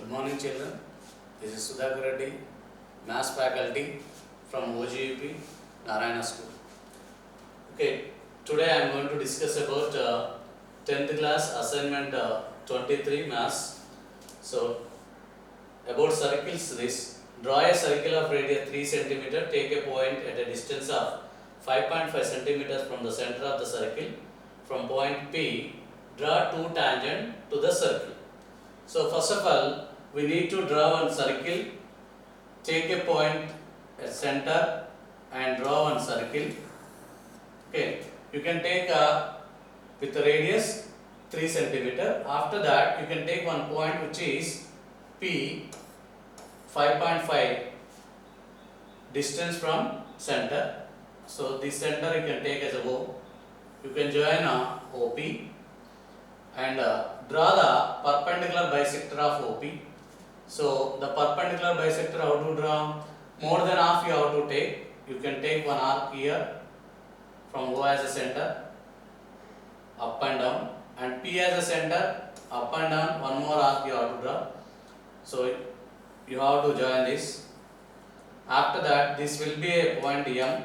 Good morning, children. This is Sudhakar Reddy, Maths faculty from OGUP, Narayana School. Okay, today I am going to discuss about 10th class assignment 23 Maths. So, about circles this. Draw a circle of radius 3 cm, take a point at a distance of 5.5 cm from the center of the circle. From point P, draw two tangents to the circle. So first of all, we need to draw one circle, take a point at center and draw one circle. Okay, you can take with a radius 3 cm. After that, you can take one point which is P, 5.5 distance from center. So this center you can take as a O. You can join OP and draw the perpendicular bisector of OP. So the perpendicular bisector, how to draw? More than half you have to take. You can take one arc here from O as a center, up and down, and P as a center, up and down, one more arc you have to draw. So you have to join this. After that, this will be a point M.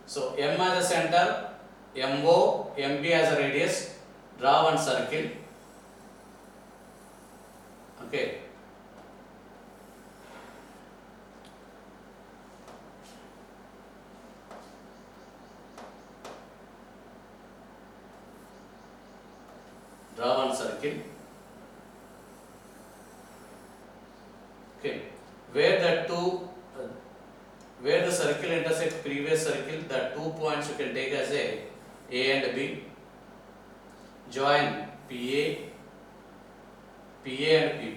So M as a center, MO, MB as a radius, draw one circle. Okay. Draw one circle. Okay. Where the circle intersects previous circle, the 2 points you can take as A and B. Join PA and PB.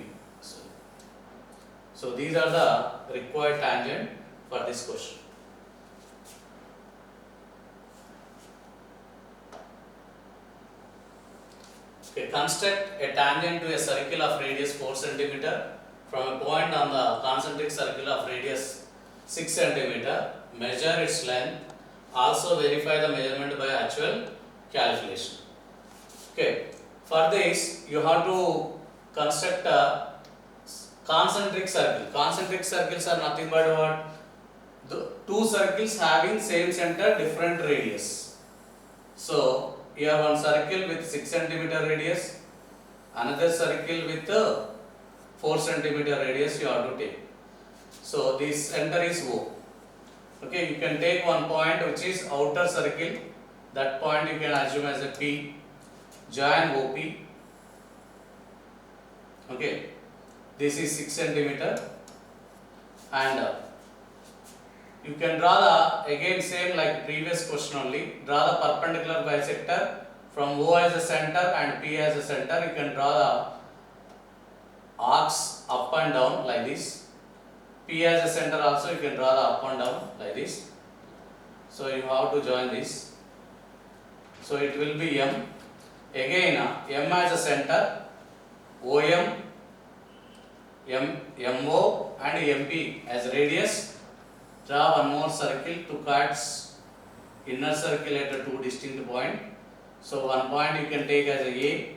So these are the required tangent for this question. Okay, construct a tangent to a circle of radius 4 cm from a point on the concentric circle of radius 6 cm. Measure its length. Also verify the measurement by actual calculation. Okay, for this you have to construct a concentric circle. Concentric circles are nothing but what? The two circles having same center, different radius. So you have one circle with 6 cm radius, another circle with 4 cm radius you have to take. So this center is O. Okay, you can take one point which is outer circle. That point you can assume as a P. Join OP. Okay, this is 6 cm and you can draw the again same like previous question only. Draw the perpendicular bisector from O as a center and P as a center. You can draw the arcs up and down like this. P as a center also you can draw the up and down like this. So you have to join this. So it will be M. Again M as a center, OM, MO and MP as radius. Draw one more circle to cuts inner circle at two distinct points. So one point you can take as a,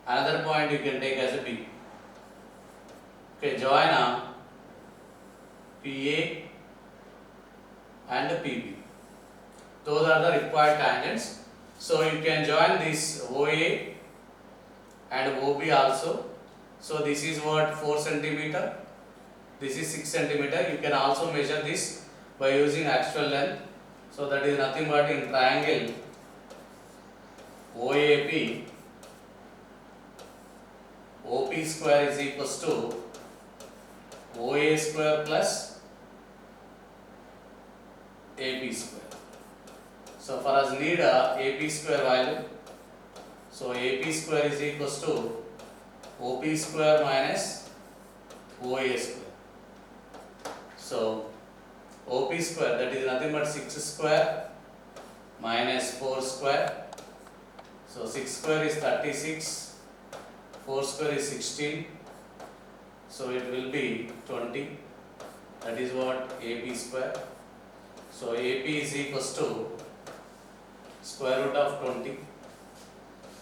another point you can take as a B. Okay, join PA and PB. Those are the required tangents. So you can join this OA and OB also. So this is what 4 cm. This is 6 cm. You can also measure this by using actual length. So that is nothing but in triangle OAP, OP square is equals to OA square plus AP square. So for us need AP square value. So AP square is equals to OP square minus OA square. So OP square, that is nothing but 6 square minus 4 square. So 6 square is 36, 4 square is 16. So it will be 20. That is what AP square. So AP is equals to square root of 20.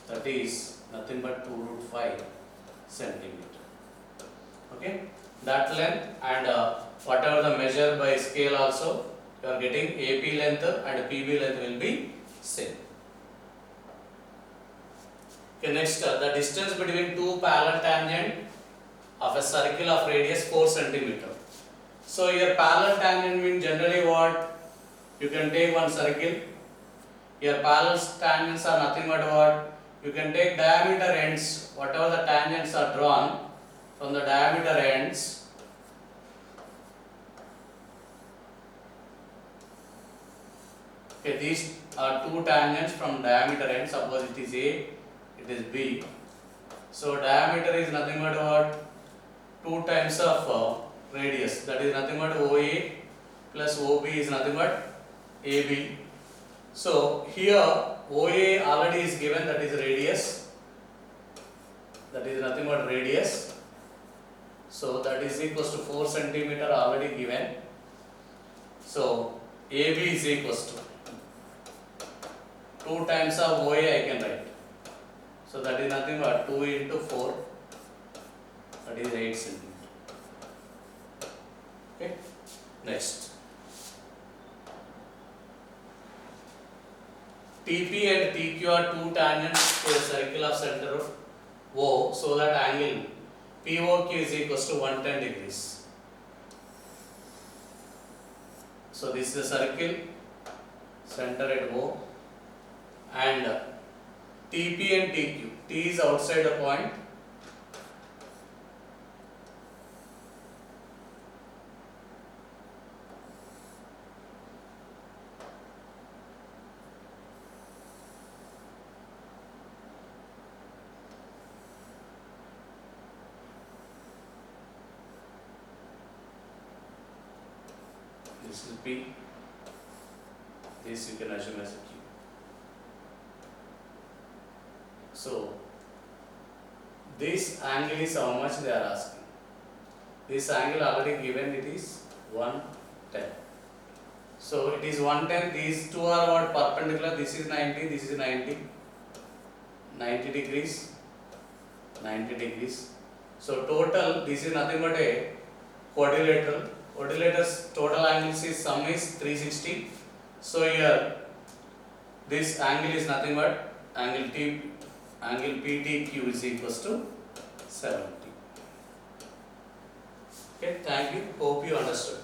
That is nothing but 2 root 5 centimeter. Okay, that length and whatever the measure by scale also, you are getting AP length and PB length will be same. Okay, next the distance between two parallel tangent of a circle of radius 4 cm. So your parallel tangent means generally what? You can take one circle. Your parallel tangents are nothing but what? You can take diameter ends, whatever the tangents are drawn from the diameter ends. Okay, these are two tangents from diameter ends. Suppose it is A, it is B. So diameter is nothing but what? 2 times of radius. That is nothing but OA plus OB is nothing but AB. So here OA already is given, that is radius. That is nothing but radius. So that is equals to 4 cm already given. So AB is equals to 2 times of OA I can write. So that is nothing but 2 into 4, that is 8 cm. Okay. Next. TP and TQ are two tangents to a circle of center O, so that angle POQ is equals to 110 degrees. So this is a circle, center at O, and TP and TQ. T is outside the point. This is P. This you can assume as a Q. So this angle is how much they are asking. This angle already given, it is 110. So it is 110. These two are what? Perpendicular. This is 90. This is 90. 90 degrees. 90 degrees. So total, this is nothing but a quadrilateral. Quadrilateral's total angles is sum is 360. So here this angle is nothing but angle PTQ is equals to 70. Okay, thank you. Hope you understood.